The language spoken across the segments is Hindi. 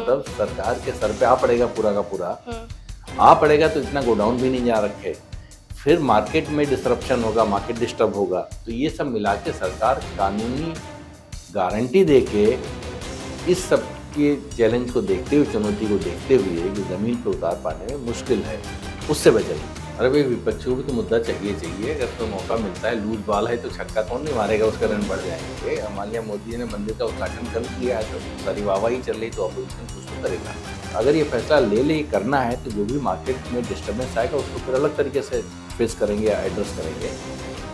मतलब सरकार के सर पे आ पड़ेगा पूरा का पूरा। आ पड़ेगा तो इतना गोडाउन भी नहीं जा रखे, फिर मार्केट में डिसरप्शन होगा, मार्केट डिस्टर्ब होगा। तो ये सब मिला के सरकार कानूनी गारंटी दे के इस सब के चैलेंज को देखते हुए, चुनौती को देखते हुए कि ज़मीन पर उतार पाने में मुश्किल है, उससे बचेगी। अरे भाई, विपक्षियों को तो मुद्दा चाहिए। अगर तो मौका मिलता है, लूज बॉल है तो छक्का कौन नहीं मारेगा, उसका रन बढ़ जाएंगे। हमारे यहाँ मोदी ने मंदिर का उद्घाटन कर दिया है तो सारी वाहवाही चल रही, तो अपोजिशन कुछ तो करेगा। अगर ये फैसला ले करना है तो जो भी मार्केट में डिस्टर्बेंस आएगा उसको फिर अलग तरीके से फेस करेंगे या एड्रेस करेंगे।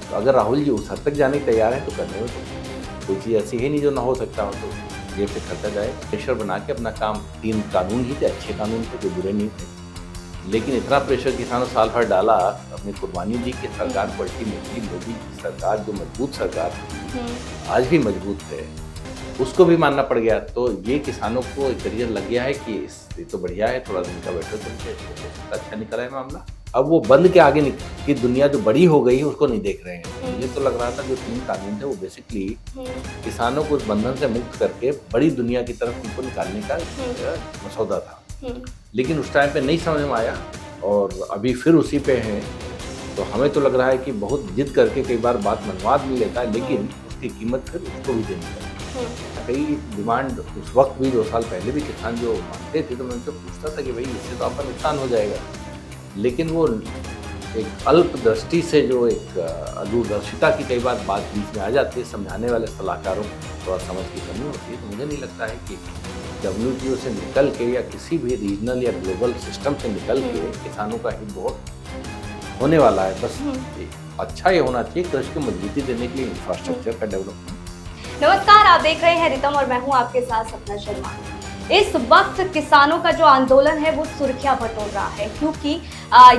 तो अगर राहुल जी उस हद तक जाने के तैयार हैं तो करने में तो कोई चीज़ ऐसी है नहीं जो ना हो सकता हो। तो ये फिर करता जाए, प्रेशर बना के अपना काम। 3 कानून ही थे, अच्छे कानून थे, जो बुरे नहीं थे, लेकिन इतना प्रेशर किसानों साल भर डाला, अपनी कुर्बानी दी कि सरकार पलटी मिली। मोदी की सरकार जो मजबूत सरकार थी, आज भी मजबूत है, उसको भी मानना पड़ गया। तो ये किसानों को एक तरीके लग गया है कि ये तो बढ़िया है, थोड़ा दिन का बैठो चलते, अच्छा निकला है मामला। अब वो बंद के आगे की दुनिया जो बड़ी हो गई है उसको नहीं देख रहे हैं। मुझे तो लग रहा था जो 3 कानून थे वो बेसिकली किसानों को उस बंधन से मुक्त करके बड़ी दुनिया की तरफ उनको निकालने का मसौदा था, लेकिन उस टाइम पे नहीं समझ में आया और अभी फिर उसी पे हैं। तो हमें तो लग रहा है कि बहुत जिद करके कई बार बात मनवा भी लेता है, लेकिन उसकी कीमत फिर उसको भी देनी पड़ती है। कई डिमांड उस वक्त भी 2 साल पहले भी किसान जो मांगते थे, तो मैं उनसे पूछता था कि भाई इससे तो आपका नुकसान हो जाएगा, लेकिन वो एक अल्प दृष्टि से जो एक दूरदर्शिता की कई बार बात बीच में आ जाती है, समझाने वाले सलाहकारों को थोड़ा समझ की कमी होती है। तो मुझे नहीं लगता है कि WTO से निकल के या किसी भी रीजनल या ग्लोबल सिस्टम से निकल के किसानों का हित बहुत होने वाला है। बस अच्छा ये होना चाहिए कि कृषि को मजबूती देने के लिए इंफ्रास्ट्रक्चर का डेवलपमेंट। नमस्कार, आप देख रहे हैं रितम और मैं हूं आपके साथ सपना शर्मा। इस वक्त किसानों का जो आंदोलन है वो सुर्खियां बटोर रहा है, क्योंकि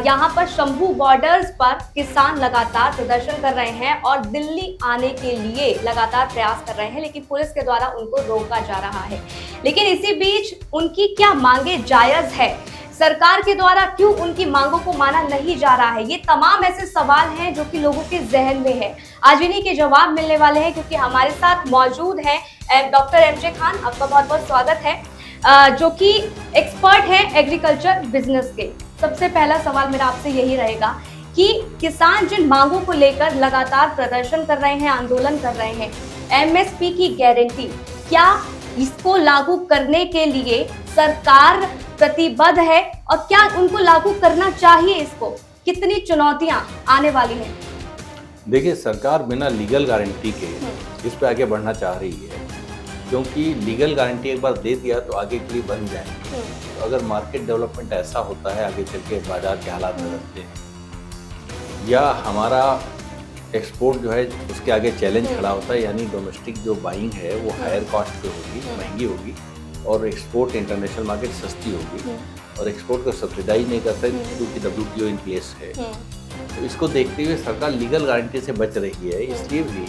यहाँ पर शंभू बॉर्डर्स पर किसान लगातार प्रदर्शन कर रहे हैं और दिल्ली आने के लिए लगातार प्रयास कर रहे हैं, लेकिन पुलिस के द्वारा उनको रोका जा रहा है। लेकिन इसी बीच उनकी क्या मांगे जायज है, सरकार के द्वारा क्यों उनकी मांगों को माना नहीं जा रहा है, ये तमाम ऐसे सवाल हैं जो कि लोगों के जहन में है। आज इन्हीं के जवाब मिलने वाले हैं, क्योंकि हमारे साथ मौजूद हैं डॉक्टर MJ खान। आपका बहुत बहुत स्वागत है, जो कि एक्सपर्ट हैं एग्रीकल्चर बिजनेस के। सबसे पहला सवाल मेरा आपसे यही रहेगा कि किसान जिन मांगों को लेकर लगातार प्रदर्शन कर रहे हैं, आंदोलन कर रहे हैं, MSP की गारंटी, क्या इसको लागू करने के लिए सरकार प्रतिबद्ध है और क्या उनको लागू करना चाहिए? इसको कितनी चुनौतियां आने वाली हैं? देखिए, सरकार बिना लीगल गारंटी के इस पे आगे बढ़ना चाह रही है, क्योंकि लीगल गारंटी एक बार दे दिया तो आगे के लिए बन जाएंगे। तो अगर मार्केट डेवलपमेंट ऐसा होता है, आगे चल के बाजार के हालात बदलते हैं या हमारा एक्सपोर्ट जो है उसके आगे चैलेंज खड़ा होता है, यानी डोमेस्टिक जो बाइंग है वो हायर कॉस्ट पे होगी, महंगी होगी, और एक्सपोर्ट इंटरनेशनल मार्केट सस्ती होगी, और एक्सपोर्ट को सब्सिडाइज नहीं करता क्योंकि WTO इन प्लेस है। तो इसको देखते हुए सरकार लीगल गारंटी से बच रही है, इसलिए भी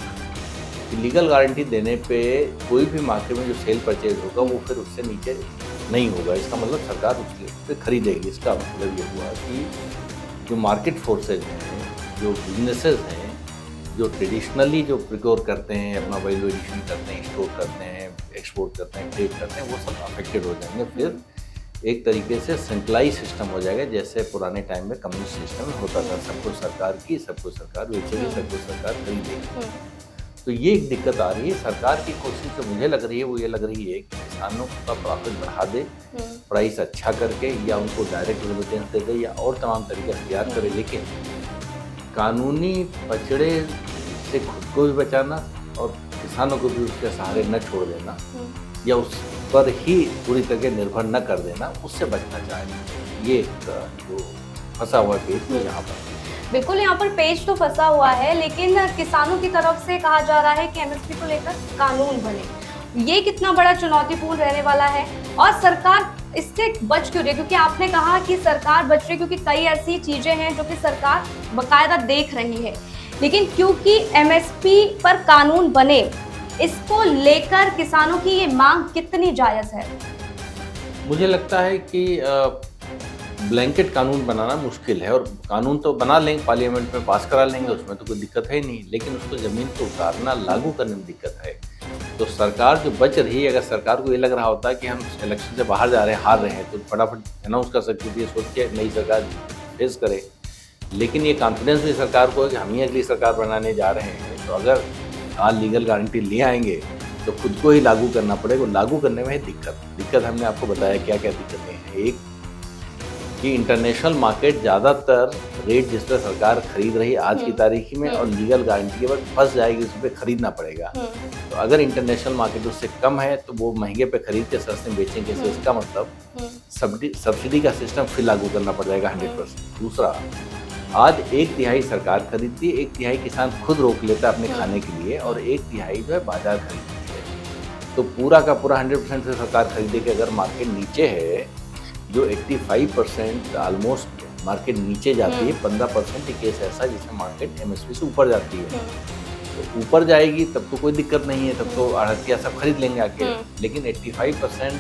लीगल गारंटी देने पे कोई भी मार्केट में जो सेल परचेज होगा वो फिर उससे नीचे नहीं होगा। इसका मतलब सरकार उससे खरीदेगी। इसका मतलब ये हुआ कि जो मार्केट फोर्सेज हैं, जो बिजनेसेस हैं, जो ट्रेडिशनली जो प्रिक्योर करते हैं, अपना वैल्यू एडिशन करते हैं, स्टोर करते हैं, एक्सपोर्ट करते हैं, ट्रेड करते हैं, वो सब अफेक्टेड हो जाएंगे। फिर एक तरीके से सेंट्रलाइज सिस्टम हो जाएगा, जैसे पुराने टाइम में कम्युनिस्ट सिस्टम में होता था, सबको सरकार की, सबको सरकार बेचेगी, सबको सरकार खरीदेगी। तो ये एक दिक्कत आ रही है। सरकार की कोशिश जो मुझे लग रही है वो ये लग रही है कि किसानों का प्रॉफिट बढ़ा दे, प्राइस अच्छा करके, या उनको डायरेक्ट रेमिटेंस दे दे, या और तमाम तरीके अख्तियार करे, लेकिन कानूनी पचड़े से खुद को भी बचाना और किसानों को भी उसके सहारे न छोड़ देना, या उस पर ही पूरी तरह निर्भर न कर देना, उससे बचना चाहिए। ये जो फंसा हुआ केस है यहाँ पर। बिल्कुल, यहाँ पर पेज तो फंसा हुआ है, लेकिन किसानों की तरफ से कहा जा रहा है कि MSP को लेकर कानून बने। ये कितना बड़ा चुनौतीपूर्ण रहने वाला है, और सरकार इससे बच क्यों रही? क्योंकि आपने कहा कि सरकार बच रही क्योंकि कई ऐसी चीजें हैं जो कि सरकार बकायदा देख रही है, लेकिन क्योंकि MSP पर कानून बने, इसको लेकर किसानों की ये मांग कितनी जायज है? मुझे लगता है कि ब्लैंकेट कानून बनाना मुश्किल है, और कानून तो बना लेंगे, पार्लियामेंट में पास करा लेंगे, उसमें तो कोई दिक्कत है नहीं, लेकिन उसको ज़मीन पर उतारना, लागू करने में दिक्कत है। तो सरकार जो बच रही है, अगर सरकार को ये लग रहा होता है कि हम इलेक्शन से बाहर जा रहे हैं, हार रहे हैं, तो फटाफट अनाउंस कर सकती थी, सोच के नई सरकार फेस करे। लेकिन ये कॉन्फिडेंस भी सरकार को है कि हम ही अगली सरकार बनाने जा रहे हैं, तो अगर आज लीगल गारंटी ले आएंगे तो खुद को ही लागू करना पड़ेगा। लागू करने में है दिक्कत हमने आपको बताया क्या क्या दिक्कतें हैं। एक कि इंटरनेशनल मार्केट ज़्यादातर रेट जिस पर सरकार खरीद रही आज की तारीख में और लीगल गारंटी के बाद फंस जाएगी, उस पर खरीदना पड़ेगा। तो अगर इंटरनेशनल मार्केट उससे कम है तो वो महंगे पे खरीद के सस्ते में बेचेंगे। तो इसका मतलब सब्सिडी का सिस्टम फिर लागू करना पड़ जाएगा 100%। दूसरा, आज 1/3 सरकार खरीदती है, 1/3 किसान खुद रोक लेता है अपने खाने के लिए और 1/3 जो है बाजार खरीदती है। तो पूरा का पूरा 100% से सरकार खरीदेगी। अगर मार्केट नीचे है, जो 85% ऑलमोस्ट मार्केट नीचे जाती है, 15% ही केस ऐसा जिसमें मार्केट एमएसपी से ऊपर जाती है। तो ऊपर जाएगी तब तो कोई दिक्कत नहीं है, तब तो आढ़तिया सब खरीद लेंगे आके। लेकिन 85%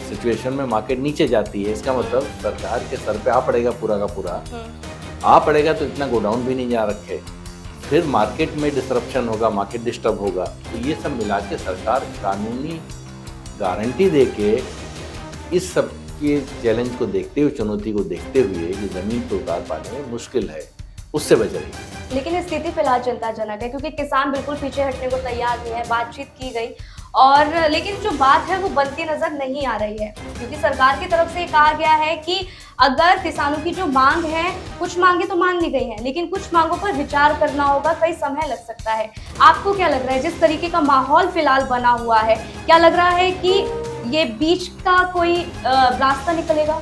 सिचुएशन में मार्केट नीचे जाती है, इसका मतलब सरकार के सर पे आ पड़ेगा पूरा का पूरा। आ पड़ेगा तो इतना गोडाउन भी नहीं जा रखे, फिर मार्केट में डिसरप्शन होगा, मार्केट डिस्टर्ब होगा। तो ये सब मिला के सरकार कानूनी गारंटी दे के इस सब के चैलेंज को देखते हुए, चुनौती को देखते हुए कि ज़मीन को उतार पाने में मुश्किल है, उससे बच रही है। लेकिन स्थिति फिलहाल चिंताजनक है क्योंकि किसान बिल्कुल पीछे हटने को तैयार नहीं है। बातचीत की गई और लेकिन जो बात है वो बनती नजर नहीं आ रही है, क्योंकि सरकार की तरफ से कहा गया है कि अगर किसानों की जो मांग है, कुछ मांगे तो मान ली गई हैं, लेकिन कुछ मांगों पर विचार करना होगा, कई समय लग सकता है। आपको क्या लग रहा है, जिस तरीके का माहौल फिलहाल बना हुआ है, क्या लग रहा है कि ये बीच का कोई रास्ता निकलेगा?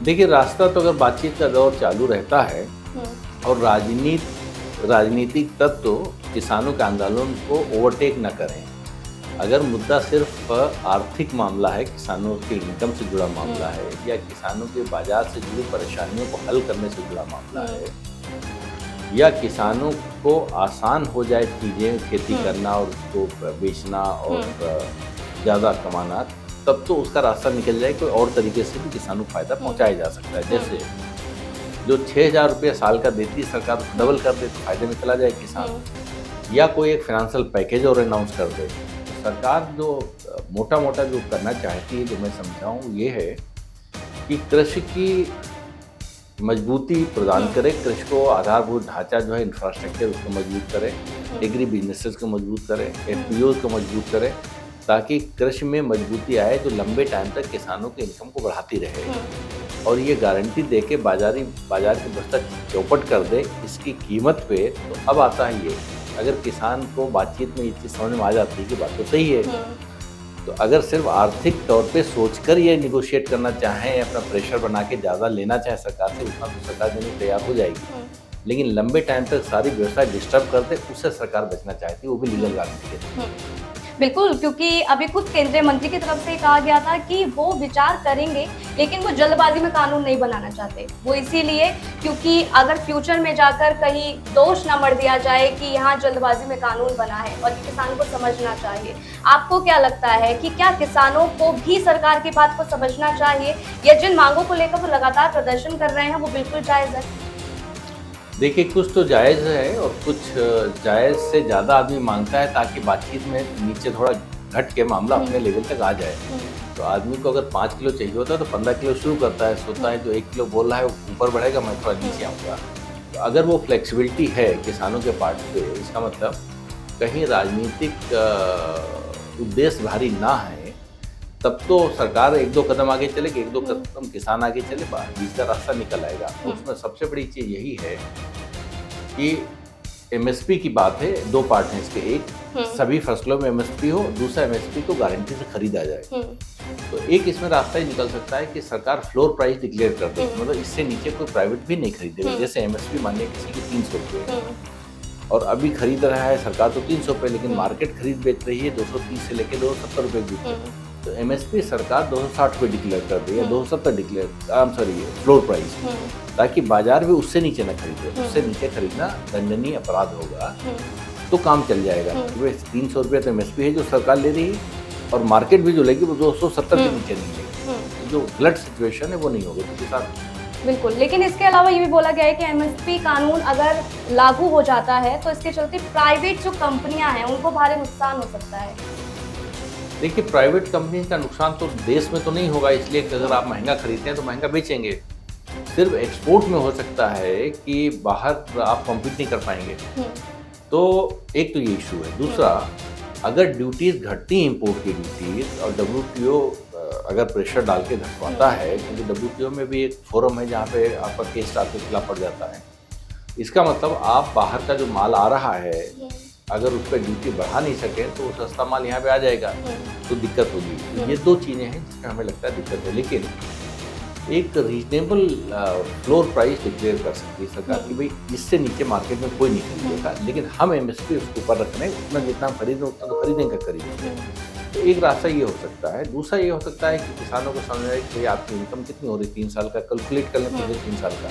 देखिए, रास्ता तो अगर बातचीत का दौर चालू रहता है और राजनीतिक तत्व किसानों के आंदोलन को ओवरटेक न करें। अगर मुद्दा सिर्फ आर्थिक मामला है, किसानों के इनकम से जुड़ा मामला है, या किसानों के बाजार से जुड़ी परेशानियों को हल करने से जुड़ा मामला है, या किसानों को आसान हो जाए चीज़ें खेती करना और उसको बेचना और ज़्यादा कमाना, तब तो उसका रास्ता निकल जाए। कोई और तरीके से भी किसानों को फायदा पहुंचाया जा सकता है। जैसे जो 6,000 रुपये साल का देती है सरकार, डबल कर दे तो फायदे में चला जाए किसान, या कोई एक फाइनेंशियल पैकेज और अनाउंस कर दे। सरकार जो मोटा मोटा जो करना चाहती है, जो मैं समझाऊँ, ये है कि कृषि की मजबूती प्रदान करे, कृषि को आधारभूत ढांचा जो है इंफ्रास्ट्रक्चर उसको मजबूत करे, एग्री बिजनेसेस को मजबूत करे, एफपीओज को मजबूत करे, ताकि कृषि में मजबूती आए जो लंबे टाइम तक किसानों के इनकम को बढ़ाती रहे। और ये गारंटी दे के बाजार की व्यवस्था चौपट कर दे इसकी कीमत पे। तो अब आता है ये, अगर किसान को बातचीत में ये चीज़ समझ में आ जाती है कि बात तो सही है, तो अगर सिर्फ आर्थिक तौर पे सोचकर ये निगोशिएट करना चाहें, अपना प्रेशर बना के ज़्यादा लेना चाहे सरकार से, उतना तो सरकार देने तैयार हो जाएगी। लेकिन लंबे टाइम तक सारी व्यवस्था डिस्टर्ब कर दे, उससे सरकार बचना चाहती है, वो भी लीगल गारंटी के। बिल्कुल, क्योंकि अभी खुद केंद्रीय मंत्री की तरफ से कहा गया था कि वो विचार करेंगे, लेकिन वो जल्दबाजी में कानून नहीं बनाना चाहते। वो इसीलिए क्योंकि अगर फ्यूचर में जाकर कहीं दोष न मढ़ दिया जाए कि यहाँ जल्दबाजी में कानून बना है, और ये किसान को समझना चाहिए। आपको क्या लगता है कि क्या किसानों को भी सरकार की बात को समझना चाहिए, या जिन मांगों को लेकर वो लगातार प्रदर्शन कर रहे हैं वो बिल्कुल जायज़ है? देखिए, कुछ तो जायज़ है और कुछ जायज़ से ज़्यादा आदमी मांगता है, ताकि बातचीत में नीचे थोड़ा घट के मामला अपने लेवल तक आ जाए। तो आदमी को अगर 5 किलो चाहिए होता है तो 15 किलो शुरू करता है, सोचता है जो 1 किलो बोल रहा है वो ऊपर बढ़ेगा, मैं थोड़ा नीचे आऊँगा। तो अगर वो फ्लेक्सिबिलिटी है किसानों के पार्ट पे, इसका मतलब कहीं राजनीतिक उद्देश्य भारी ना है, तब तो सरकार 1-2 कदम आगे चलेगी, 1-2 कदम किसान आगे चले, बीच का रास्ता निकल आएगा। तो उसमें सबसे बड़ी चीज़ यही है कि एमएसपी की बात है, 2 पार्ट हैं इसके। एक, सभी फसलों में एमएसपी हो, दूसरा एमएसपी को गारंटी से खरीदा जाए। तो एक इसमें रास्ता ही निकल सकता है कि सरकार फ्लोर प्राइस डिक्लेयर कर दे, मतलब इससे नीचे कोई प्राइवेट भी नहीं खरीदेगा। जैसे एमएसपी मानिए किसी की 300 रुपये और अभी खरीद रहा है सरकार तो 300 रुपये, लेकिन मार्केट खरीद बेच रही है 230 से लेकर 270 रुपये की। तो एमएसपी सरकार 260 रुपये डिक्लेयर कर दी या 270 डिक्लेयर, फ्लोर प्राइस, ताकि बाजार भी उससे नीचे न खरीदे। उससे नीचे खरीदना दंडनीय अपराध होगा, तो काम चल जाएगा। 300 रुपये तो एमएसपी है जो सरकार ले रही है, और मार्केट भी जो लेगी वो 270 के नीचे नहीं लेगी। जो गलत सिचुएशन है वो नहीं होगी, तो किसान बिल्कुल, लेकिन इसके अलावा ये भी बोला गया है कि एमएसपी कानून अगर लागू हो जाता है तो इसके चलते प्राइवेट जो कंपनियां हैं उनको भारी नुकसान हो सकता है। देखिए, प्राइवेट कंपनी का नुकसान तो देश में तो नहीं होगा, इसलिए कि अगर आप महंगा खरीदते हैं तो महंगा बेचेंगे। सिर्फ एक्सपोर्ट में हो सकता है कि बाहर आप कॉम्पीट नहीं कर पाएंगे। तो एक तो ये इशू है। दूसरा, अगर ड्यूटीज घटती हैं, इम्पोर्ट की ड्यूटीज, और WTO अगर प्रेशर डाल के घटवाता है, क्योंकि WTO में भी एक फोरम है जहाँ पे आपका केस आपके खिलाफ पड़ जाता है, इसका मतलब आप बाहर का जो माल आ रहा है अगर उस पर ड्यूटी बढ़ा नहीं सके तो वो सस्ता माल यहाँ पे आ जाएगा, तो दिक्कत होगी। ये दो चीज़ें हैं जिसमें हमें लगता है दिक्कत है। लेकिन एक रीजनेबल फ्लोर प्राइस डिक्लेयर कर सकती है सरकार कि भाई इससे नीचे मार्केट में कोई नहीं खरीदेगा, लेकिन हम MSP उसके ऊपर रख रहे हैं, उतना जितना हम खरीदें उतना तो खरीदेंगे। तो एक रास्ता ये हो सकता है। दूसरा ये हो सकता है कि किसानों को समझ आए कि भाई आपकी इनकम कितनी हो रही, 3 साल का कैलकुलेट कर लें, पिछले 3 साल का,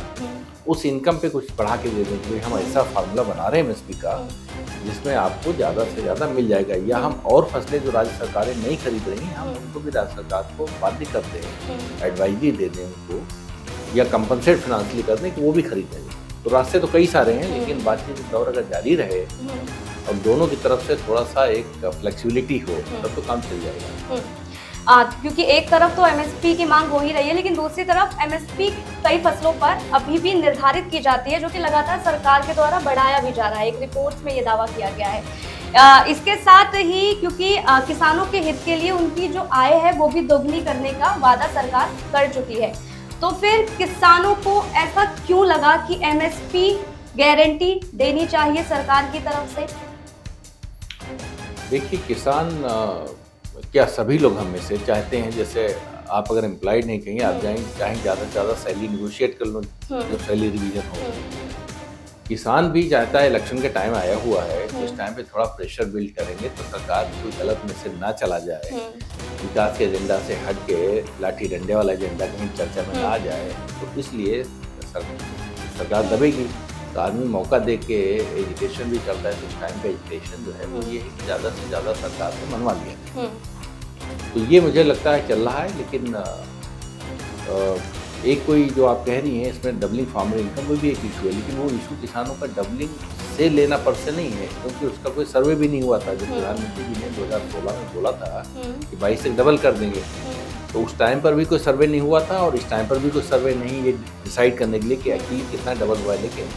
उस इनकम पे कुछ बढ़ा के दे दें कि भाई हम ऐसा फार्मूला बना रहे हैं MSP का जिसमें आपको ज़्यादा से ज़्यादा मिल जाएगा, या हम और फसलें जो राज्य सरकारें नहीं खरीद रही हैं हम उनको भी राज्य सरकार को बाध्य कर दें, एडवाइजरी दे दें उनको, या कंपनसेट फाइनेंशियली कर दें कि वो भी खरीदेंगे। तो रास्ते तो कई सारे हैं, लेकिन बातचीत दौर अगर जारी रहे और दोनों की तरफ से थोड़ा सा एक फ्लेक्सिबिलिटी हो तब तो काम चल जाएगा। क्योंकि एक तरफ तो एमएसपी की मांग हो ही रही है, लेकिन दूसरी तरफ एमएसपी कई फसलों पर अभी भी निर्धारित की जाती है, जो कि लगातार सरकार के द्वारा बढ़ाया भी जा रहा है। एक रिपोर्ट में ये दावा किया गया है। इसके साथ ही क्योंकि किसानों के हित के लिए उनकी जो आय है वो भी दोगुनी करने का वादा सरकार कर चुकी है, तो फिर किसानों को ऐसा क्यों लगा कि एमएसपी गारंटी देनी चाहिए सरकार की तरफ से? देखिए, किसान क्या सभी लोग हम में से चाहते हैं, जैसे आप अगर एम्प्लॉयड नहीं कहीं आप चाहें ज़्यादा से ज़्यादा सैलरी निगोशिएट कर लो, जो सैलरी रिवीजन हो। किसान भी चाहता है, इलेक्शन के टाइम आया हुआ है, इस टाइम पे थोड़ा प्रेशर बिल्ड करेंगे तो सरकार कोई गलत मैसेज ना चला जाए, विकास के एजेंडा से हट के लाठी डंडे वाला एजेंडा कहीं चर्चा में ना आ जाए, तो इसलिए सरकार दबेगी। तो आदमी मौका दे के एजुकेशन भी करता है, तो इस टाइम पे एजुकेशन जो है वो ये है कि ज़्यादा से ज़्यादा सरकार से मनवा लिया। तो ये मुझे लगता है चल रहा है। लेकिन एक कोई जो आप कह रही हैं इसमें डबलिंग फार्मर इनकम, वो भी एक इशू है, लेकिन वो इशू किसानों का डबलिंग से लेना पर से नहीं है, क्योंकि उसका कोई सर्वे भी नहीं हुआ था। जब प्रधानमंत्री जी ने 2016 में बोला था कि 22 से डबल कर देंगे, तो उस टाइम पर भी कोई सर्वे नहीं हुआ था और इस टाइम पर भी कोई सर्वे नहीं, ये डिसाइड करने के लिए कि एक्चुअली कितना डबल हुआ है। लेकिन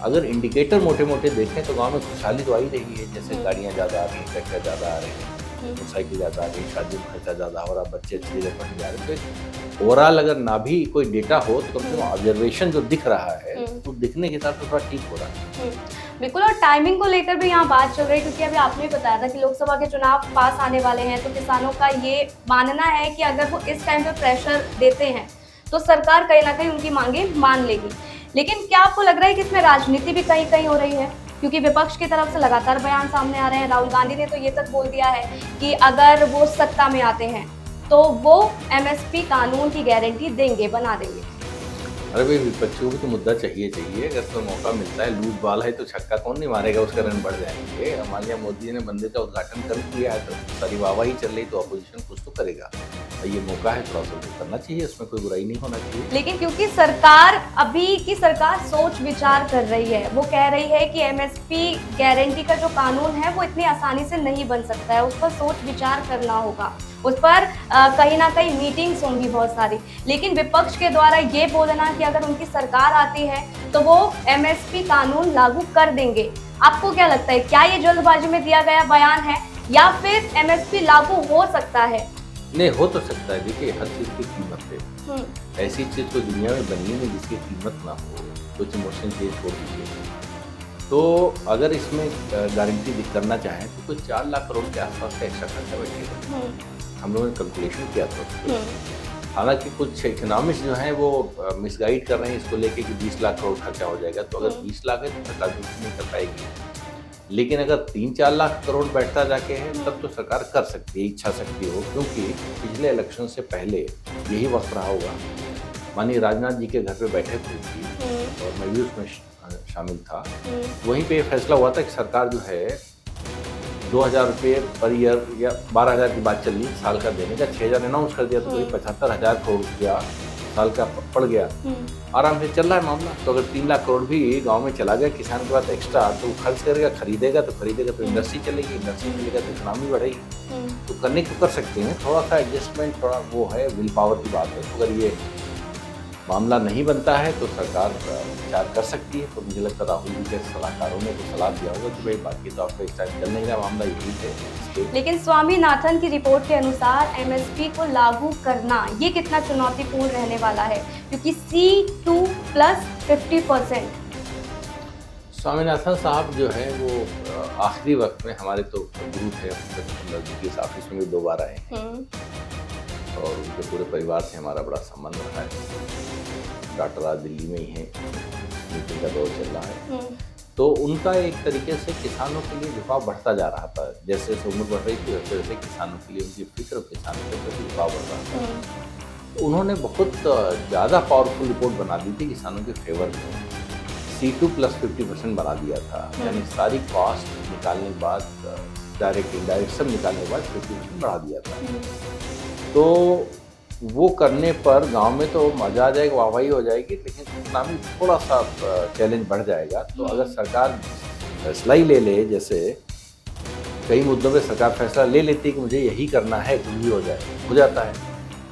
अगर इंडिकेटर मोटे मोटे देखें तो गांव में खुशहाली तो आ ही रही है, जैसे गाड़ियां ज़्यादा आ रही हैं, ट्रैक्टर ज़्यादा आ रहे हैं, मोटरसाइकिल ज़्यादा आ रही है, शादी में खर्चा ज़्यादा हो रहा, बच्चे अच्छी जगह पढ़ने जा रहे हैं। तो ओवरऑल अगर ना भी कोई डेटा हो तो कम से कम ऑब्जर्वेशन जो दिख रहा है तो दिखने के हिसाब से थोड़ा ठीक हो रहा है। बिल्कुल, और टाइमिंग को लेकर भी यहाँ बात चल रही है, क्योंकि अभी आपने भी बताया था कि लोकसभा के चुनाव पास आने वाले हैं, तो किसानों का ये मानना है कि अगर वो इस टाइम पे प्रेशर देते हैं तो सरकार कहीं ना कहीं उनकी मांगे मान लेगी। लेकिन क्या आपको लग रहा है कि इसमें राजनीति भी कहीं कहीं हो रही है? क्योंकि विपक्ष की तरफ से लगातार बयान सामने आ रहे हैं। राहुल गांधी ने तो ये तक बोल दिया है कि अगर वो सत्ता में आते हैं तो वो एमएसपी कानून की गारंटी देंगे, बना देंगे। अरे भाई, विपक्षियों को तो मुद्दा चाहिए। अगर तो मौका मिलता है, लूज बॉल है तो छक्का कौन नहीं मारेगा, उसका रन बढ़ जाएंगे। हमारे यहाँ मोदी जी ने मंदिर का उद्घाटन कर दिया है, तो सारी वाहवाही चल रही, तो अपोजिशन कुछ तो करेगा। ये मौका है, थोड़ा सा करना चाहिए, इसमें कोई बुराई नहीं होना चाहिए। लेकिन क्योंकि सरकार अभी की सरकार सोच विचार कर रही है, वो कह रही है कि एमएसपी गारंटी का जो कानून है वो इतनी आसानी से नहीं बन सकता है, उस पर सोच विचार करना होगा, उस पर कहीं ना कहीं मीटिंग्स होंगी बहुत सारी। लेकिन विपक्ष के द्वारा ये बोलना कि अगर उनकी सरकार आती है तो वो एमएसपी कानून लागू कर देंगे, आपको क्या लगता है, क्या ये जल्दबाजी में दिया गया बयान है या फिर एमएसपी लागू हो सकता है? नहीं, हो तो सकता है। देखिए, हर चीज़ की कीमत है। ऐसी चीज़ तो दुनिया में बनी नहीं जिसकी कीमत ना हो। कुछ इमोशन चीज छोड़ दीजिए। तो अगर इसमें गारंटी करना चाहें तो कुछ 4 लाख करोड़ के आसपास का एक्स्ट्रा खर्चा बैठेगा। हम लोगों ने कैलकुलेशन किया था। हालांकि कुछ इकोनॉमिक्स जो हैं वो मिसगाइड कर रहे हैं इसको लेके कि 20 लाख करोड़ खर्चा हो जाएगा। तो अगर 20 लाख है तो सरकार कुछ नहीं कर पाएगी, लेकिन अगर 3-4 लाख करोड़ बैठता जाके है तब तो सरकार कर सकती है, इच्छा सकती हो। क्योंकि पिछले इलेक्शन से पहले यही वक्त रहा होगा, माननीय राजनाथ जी के घर पे बैठक हुई थी और मैं भी उसमें शामिल था। वहीं पे फैसला हुआ था कि सरकार जो है 2000 रुपये पर ईयर या 12,000 की बात चल रही साल का देने का, 6,000 अनाउंस कर दिया तो कोई 75,000 करोड़ रुपया साल का पड़ गया, आराम से चल रहा है मामला। तो अगर 3 लाख करोड़ भी गांव में चला गया किसान के पास एक्स्ट्रा, तो वो खर्च करेगा, खरीदेगा तो इंडस्ट्री चलेगी, इंडस्ट्री चलेगा तो इकोनॉमी बढ़ेगी। तो करने को कर सकते हैं, थोड़ा सा एडजस्टमेंट, थोड़ा वो है, विल पावर की बात है। तो अगर ये मामला नहीं बनता है तो सरकार विचार कर सकती है। तो मुझे लगता है राहुल जी के सलाहकारों ने तो सलाह दिया होगा कि भाई बाकी तो आपका इस टाइम चल नहीं रहा, मामला यही है। लेकिन स्वामीनाथन की रिपोर्ट के अनुसार एमएसपी को लागू करना ये कितना चुनौतीपूर्ण रहने वाला है, क्योंकि C2 प्लस 50%। स्वामीनाथन साहब जो है वो आखिरी वक्त में हमारे तो गुरु थे, इस ऑफिस में भी 2 बार आए और उनके पूरे परिवार से हमारा बड़ा संबंध रहा है। डॉक्टर आज दिल्ली में ही हैं, मीटिंग का दौर चल रहा है। तो उनका एक तरीके से किसानों के लिए झुकाव बढ़ता जा रहा था। जैसे जैसे उम्र बढ़ रही थी वैसे वैसे किसानों के लिए उनकी फिक्र, किसानों के प्रति झुकाव बढ़ रहा था। तो उन्होंने बहुत ज़्यादा पावरफुल रिपोर्ट बना दी थी किसानों के फेवर में। C2 प्लस 50% बना दिया था, यानी सारी कॉस्ट निकालने के बाद, डायरेक्ट इनडायरेक्ट सब निकालने के बाद 50% बढ़ा दिया था। तो वो करने पर गांव में तो मजा आ जाएगा, वाहवाही हो जाएगी, लेकिन इकोनॉमी थोड़ा सा चैलेंज बढ़ जाएगा। तो अगर सरकार फैसला ही ले ले, जैसे कई मुद्दों पे सरकार फैसला ले लेती है कि मुझे यही करना है, कुछ भी हो जाता है।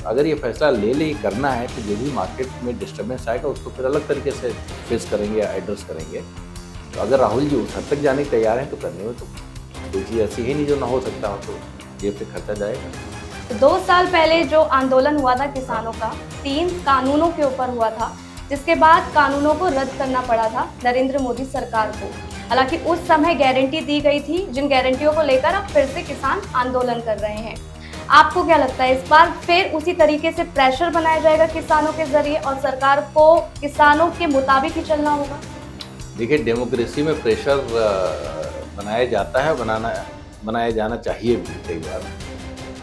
अगर ये फैसला ले ले करना है तो जो भी मार्केट में डिस्टर्बेंस आएगा उसको फिर अलग तरीके से फेस करेंगे या एड्रेस करेंगे। तो अगर राहुल जी उस हद तक जाने को तैयार हैं तो करने में तो कोई चीज़ ऐसी ही नहीं जो ना हो सकता हो, तो जेब पे खर्चा जाएगा। 2 साल पहले जो आंदोलन हुआ था किसानों का 3 कानूनों के ऊपर हुआ था, जिसके बाद कानूनों को रद्द करना पड़ा था नरेंद्र मोदी सरकार को। हालांकि उस समय गारंटी दी गई थी, जिन गारंटियों को लेकर अब फिर से किसान आंदोलन कर रहे हैं। आपको क्या लगता है, इस बार फिर उसी तरीके से प्रेशर बनाया जाएगा किसानों के जरिए और सरकार को किसानों के मुताबिक ही चलना होगा? देखिए, डेमोक्रेसी में प्रेशर बनाया जाता है, बनाया जाना चाहिए भी। कई बार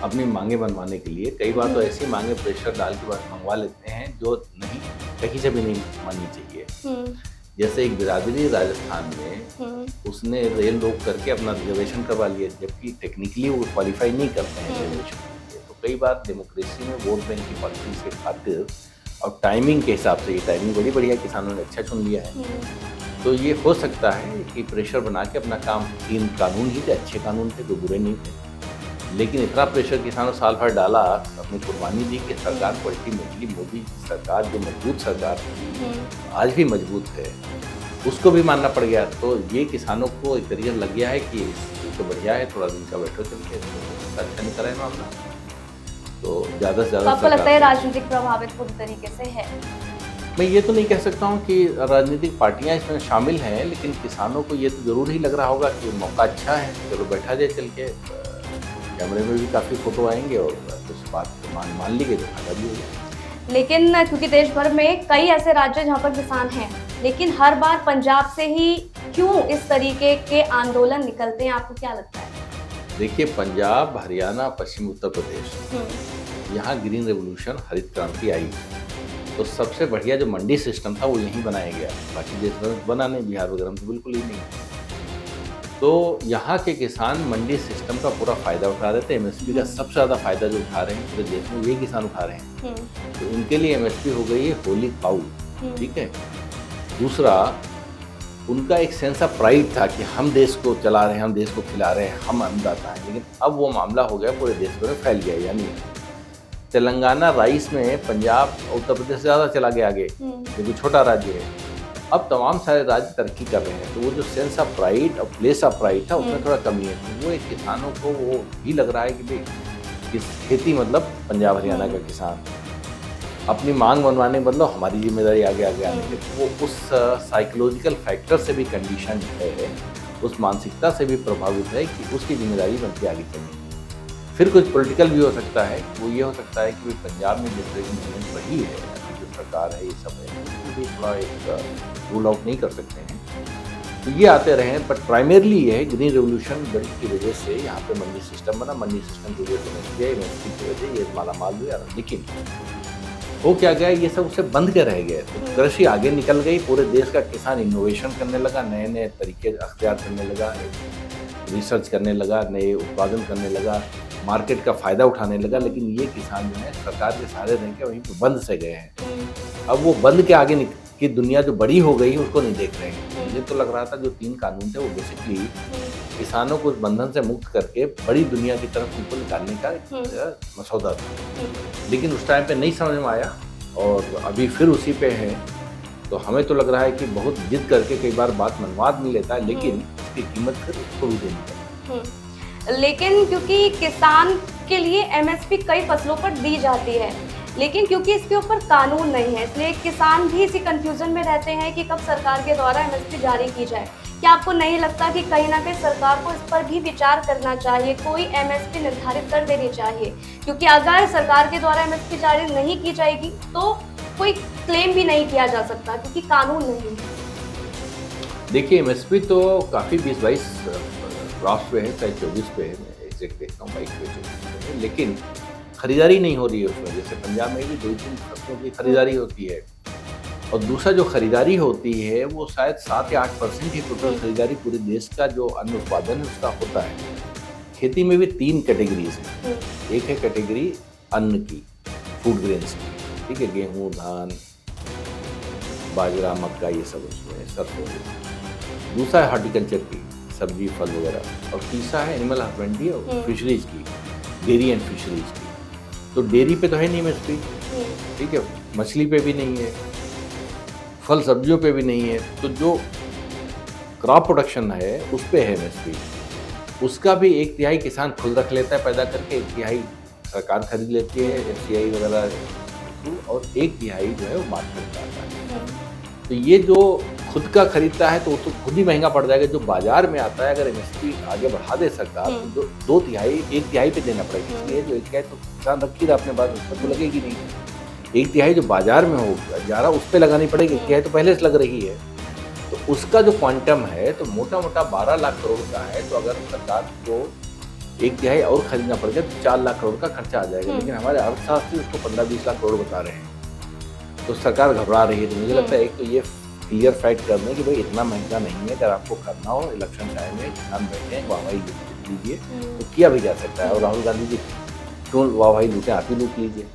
अपनी मांगे बनवाने के लिए, कई बार तो ऐसी मांगे प्रेशर डाल के बाद मंगवा लेते हैं जो नहीं, कहीं से भी नहीं माननी चाहिए। जैसे एक बिरादरी राजस्थान में, उसने रेल रोक करके अपना रिजर्वेशन करवा लिया, जबकि टेक्निकली वो क्वालिफाई नहीं करते हैं रिजर्वेशन के लिए। तो कई बार डेमोक्रेसी में वोट बैंक की पॉलिटिक्स के खातिर और टाइमिंग के हिसाब से, ये टाइमिंग बड़ी बढ़िया किसानों ने अच्छा चुन लिया है। तो ये हो सकता है कि प्रेशर बना के अपना काम, 3 कानून ही थे, अच्छे कानून थे, कोई बुरे नहीं थे, लेकिन इतना प्रेशर किसानों साल भर डाला, अपनी कुर्बानी दी कि सरकार को अल्टीमेटली मोदी सरकार जो मजबूत सरकार आज भी मजबूत है, उसको भी मानना पड़ गया। तो ये किसानों को एक तरीका लग गया है कि तो बढ़िया है, थोड़ा दिन का बैठो चल के, अच्छा नहीं करा है मामला। तो ज़्यादा से ज़्यादा आपको लगता है राजनीतिक प्रभावित पूरी तरीके से है? मैं ये तो नहीं कह सकता हूँ कि राजनीतिक पार्टियां इसमें शामिल हैं, लेकिन किसानों को ये तो ज़रूर ही लग रहा होगा कि मौका अच्छा है, चलो बैठा जाए चल के, कैमरे में भी काफ़ी फोटो आएंगे और कुछ बात मान ली गई तो फायदा भी होगा। लेकिन क्योंकि देश भर में कई ऐसे राज्य जहाँ पर किसान हैं, लेकिन हर बार पंजाब से ही क्यों इस तरीके के आंदोलन निकलते हैं, आपको क्या लगता है? देखिए, पंजाब, हरियाणा, पश्चिम उत्तर प्रदेश, यहाँ ग्रीन रेवोल्यूशन, हरित क्रांति आई, तो सबसे बढ़िया जो मंडी सिस्टम था वो यहीं बनाया गया। बाकी देश भर में बना नहीं, बिहार वगैरह में तो बिल्कुल ही नहीं। तो यहाँ के किसान मंडी सिस्टम का पूरा फायदा उठा रहे थे। एमएसपी का सबसे ज़्यादा फायदा जो उठा रहे हैं पूरे देश में, ये किसान उठा रहे हैं। तो इनके लिए एमएसपी हो गई है होली काऊ, ठीक है। दूसरा, उनका एक सेंस ऑफ प्राइड था कि हम देश को चला रहे हैं, हम देश को खिला रहे हैं, हम अन्नदाता हैं। लेकिन अब वो मामला हो गया, पूरे देश भर में फैल गया। यानी तेलंगाना राइस में पंजाब उत्तर प्रदेश से ज़्यादा चला गया आगे, क्योंकि छोटा राज्य है। अब तमाम सारे राज्य तरक्की कर रहे हैं, तो वो जो सेंस ऑफ प्राइड और प्लेस ऑफ प्राइड था उसमें थोड़ा कमी है। तो वो एक किसानों को वो भी लग रहा है कि भाई इस खेती मतलब पंजाब हरियाणा का किसान अपनी मांग बनवाने के बदलो हमारी जिम्मेदारी आगे आने की, वो उस साइकोलॉजिकल फैक्टर से भी कंडीशन है, उस मानसिकता से भी प्रभावित है कि उसकी जिम्मेदारी बनती आगे चलनी। फिर कुछ पॉलिटिकल भी हो सकता है, वो ये हो सकता है कि पंजाब में जिस तरह की मूवमेंट बढ़ी है, जो सरकार है, ये सब है, उसको भी थोड़ा एक रूल आउट नहीं कर सकते हैं। तो ये आते रहे, बट प्राइमरली ये है ग्रीन रेवोल्यूशन बड़ी की वजह से यहाँ पे मंडी सिस्टम बना, मंडी सिस्टम की वजह से एमएसपी की वजह ये माला माल हुआ। लेकिन वो क्या गया, ये सब उससे बंद के रह गए। तो कृषि आगे निकल गई, पूरे देश का किसान इनोवेशन करने लगा, नए नए तरीके अख्तियार करने लगा, रिसर्च करने लगा, नए उत्पादन करने लगा, मार्केट का फ़ायदा उठाने लगा, लेकिन ये किसान जो है सरकार के सहारे रह के वहीं पे बंद से गए हैं। अब वो बंद के आगे की दुनिया जो बड़ी हो गई उसको नहीं देख रहे हैं। मुझे तो लग रहा था जो 3 कानून थे वो बेसिकली किसानों को उस बंधन से मुक्त करके बड़ी दुनिया की तरफ उनको निकालने का मसौदा था, लेकिन उस टाइम पे नहीं समझ में आया और अभी फिर उसी पे है। तो हमें तो लग रहा है कि बहुत जिद करके कई बार बात मनवा भी लेता है, लेकिन उसकी कीमत फिर उसको भी देनी पड़ती। लेकिन क्योंकि किसान के लिए एमएसपी कई फसलों पर दी जाती है, लेकिन क्योंकि इसके ऊपर कानून नहीं है, इसलिए किसान भी इसी कंफ्यूजन में रहते हैं कि कब सरकार के द्वारा एमएसपी जारी की जाए। क्या आपको नहीं लगता कि कहीं ना कहीं सरकार को इस पर भी विचार करना चाहिए, कोई एमएसपी निर्धारित कर देनी चाहिए? क्योंकि अगर सरकार के द्वारा एमएसपी जारी नहीं की जाएगी तो कोई क्लेम भी नहीं किया जा सकता, क्योंकि कानून नहीं है। देखिए, एमएसपी तो काफ़ी 20-22 ड्राफ्ट पे है, चाहे 24 पे है, मैं एग्जैक्ट देखता हूँ 22 पे 24 पे है, लेकिन खरीदारी नहीं हो रही है उसमें। जैसे पंजाब में भी 2-3 फसलों की खरीदारी होती है, और दूसरा जो खरीदारी होती है वो शायद 7 या 8% ही टोटल खरीदारी पूरे देश का जो अन्न उत्पादन है उसका होता है। खेती में भी 3 कैटेगरीज हैं। एक है कैटेगरी अन्न की, फूड ग्रेन्स की, ठीक है, गेहूँ, धान, बाजरा, मक्का, ये सब उसमें सरसों। दूसरा है हॉर्टिकल्चर की, सब्जी, फल वगैरह, और तीसरा है एनिमल हस्बेंड्री और फिशरीज की, डेयरी एंड फिशरीज की। तो डेयरी पे तो है नहीं एमएसपी, ठीक है, मछली पे भी नहीं है, फल सब्जियों पे भी नहीं है। तो जो क्रॉप प्रोडक्शन है उस पे है एमएसपी। उसका भी 1/3 किसान खुद रख लेता है पैदा करके, 1/3 सरकार खरीद लेती है एफसीआई वगैरह, और 1/3 जो है वो मार्केट में आता है। तो ये जो खुद का खरीदता है तो वो तो खुद ही महंगा पड़ जाएगा। जो बाजार में आता है, अगर एमएसपी आगे बढ़ा दे सरकार तो 2/3 1/3 पे देना पड़ेगा, इसलिए जो 1/3 तो किसान रख ही रहा अपने पास, उसको तो लगेगी नहीं। 1/3 जो बाजार में हो जा रहा उस पर लगानी पड़ेगी, 1/3 तो पहले से लग रही है। तो उसका जो क्वांटम है तो मोटा मोटा 12 लाख करोड़ का है। तो अगर सरकार को 1/3 और खरीदना पड़ेगा तो 4 लाख करोड़ का खर्चा आ जाएगा, लेकिन हमारे अर्थशास्त्री उसको 15-20 लाख करोड़ बता रहे हैं। तो सरकार घबरा रही है। तो मुझे लगता है एक तो ये क्लियर फैक्ट कर दें कि भाई इतना महंगा नहीं है। अगर आपको करना हो इलेक्शन टाइम में किसान बैठे हैं, वाहवाही लीजिए, तो किया भी जा सकता है। और राहुल गांधी जी क्यों वाहवाही लूटें, आप ही लूट लीजिए।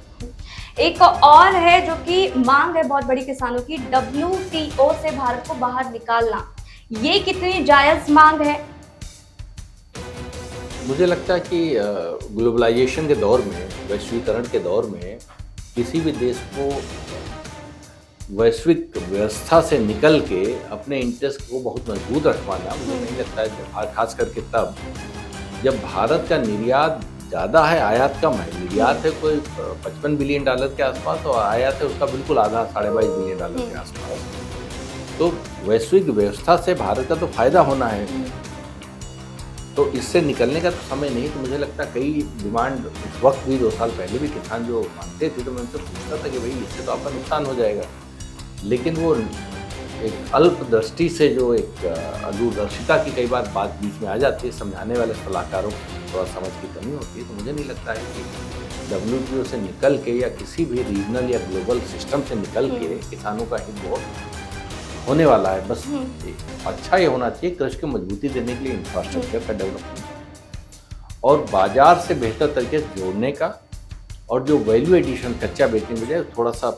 एक और है जो कि मांग है बहुत बड़ी किसानों की, WTO से भारत को बाहर निकालना। ये कितनी जायज मांग है? मुझे लगता है कि ग्लोबलाइजेशन के दौर में, वैश्वीकरण के दौर में, किसी भी देश को वैश्विक व्यवस्था से निकल के अपने इंटरेस्ट को बहुत मजबूत रखवाना मुझे नहीं लगता है। खास करके तब जब भारत का निर्यात ज़्यादा है, आयात कम है। निर्यात है कोई $55 बिलियन के आसपास, और आयात है उसका बिल्कुल आधा, $22.5 बिलियन के आसपास। तो वैश्विक व्यवस्था से भारत का तो फायदा होना है। तो इससे निकलने का तो समय नहीं। तो मुझे लगता है कई डिमांड उस वक्त भी 2 साल पहले भी किसान जो मांगते थे, तो मैं उनसे पूछता था कि भाई इससे तो आपका नुकसान हो जाएगा। लेकिन वो एक अल्प दृष्टि से, जो एक दूरदर्शिता की कई बार बात बीच में आ जाती है, समझाने वाले सलाहकारों को थोड़ा समझ की कमी होती है। तो मुझे नहीं लगता है कि WTO से निकल के या किसी भी रीजनल या ग्लोबल सिस्टम से निकल के किसानों का हित बहुत होने वाला है। बस अच्छा ये होना चाहिए, कृषि को मजबूती देने के लिए इंफ्रास्ट्रक्चर का डेवलपमेंट और बाजार से बेहतर तरीके से जोड़ने का, और जो वैल्यू एडिशन कच्चा बेचने के बजाय थोड़ा सा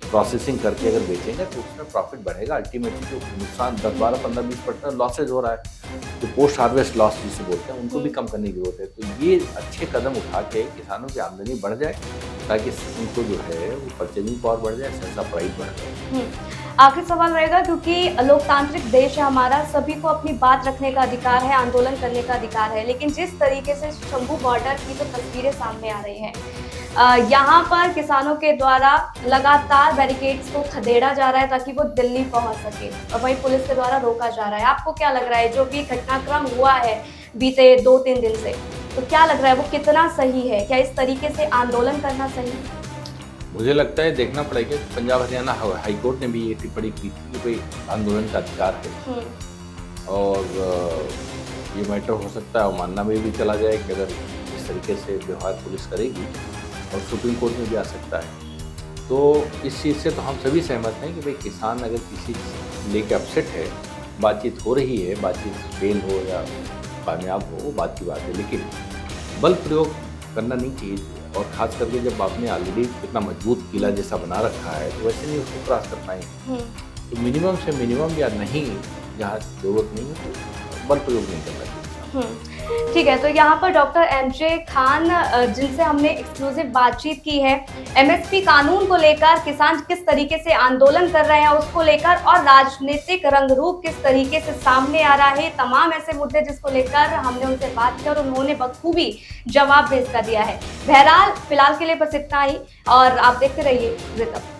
प्रोसेसिंग करके अगर बेचेंगे तो उसमें प्रॉफिट बढ़ेगा। अल्टीमेटली जो नुकसान 10, 12, 15, 20% लॉसेज हो रहा है, जो पोस्ट हार्वेस्ट लॉस जिसे बोलते हैं, उनको भी कम करने की जरूरत है। तो ये अच्छे कदम उठा के किसानों की आमदनी बढ़ जाए, ताकि उनको जो है वो परचेजिंग पावर बढ़ जाए, सस्ता प्राइस बढ़ जाए। आखिरी सवाल रहेगा, क्योंकि लोकतांत्रिक देश है हमारा, सभी को अपनी बात रखने का अधिकार है, आंदोलन करने का अधिकार है, लेकिन जिस तरीके से शंभू बॉर्डर की जो तस्वीरें सामने आ रही हैं, यहाँ पर किसानों के द्वारा लगातार बैरिकेड्स को खदेड़ा जा रहा है ताकि वो दिल्ली पहुंच सके, और वहीं पुलिस के द्वारा रोका जा रहा है। आपको क्या लग रहा है, जो भी घटनाक्रम हुआ है बीते 2-3 दिन से, तो क्या लग रहा है वो कितना सही है? क्या इस तरीके से आंदोलन करना सही? मुझे लगता है देखना पड़ेगा। पंजाब हरियाणा हाईकोर्ट ने भी ये टिप्पणी की थी कि भाई आंदोलन का अधिकार है, और ये मैटर हो सकता है और मानना में भी चला जाए कि अगर इस तरीके से व्यवहार पुलिस करेगी, और सुप्रीम कोर्ट में भी आ सकता है। तो इस चीज़ से तो हम सभी सहमत हैं कि भाई किसान अगर किसी लेके अपसेट है, बातचीत हो रही है, बातचीत फेल हो या कामयाब हो, वो बात की बात है, लेकिन बल प्रयोग करना नहीं चाहिए, और खास करके जब आपने ऑलरेडी इतना मजबूत किला जैसा बना रखा है तो वैसे नहीं उसको क्रॉस कर पाएंगे। तो मिनिमम से मिनिमम या नहीं, जहाँ जरूरत नहीं है तो बल प्रयोग नहीं करना चाहिए। ठीक है, तो यहाँ पर डॉक्टर एमजे खान जिनसे हमने एक्सक्लूसिव बातचीत की है, एमएसपी कानून को लेकर किसान किस तरीके से आंदोलन कर रहे हैं उसको लेकर, और राजनीतिक रंग रूप किस तरीके से सामने आ रहा है, तमाम ऐसे मुद्दे जिसको लेकर हमने उनसे बात की और उन्होंने बखूबी जवाब भी इसका दिया है। बहरहाल फिलहाल के लिए बस इतना ही, और आप देखते रहिए रितम।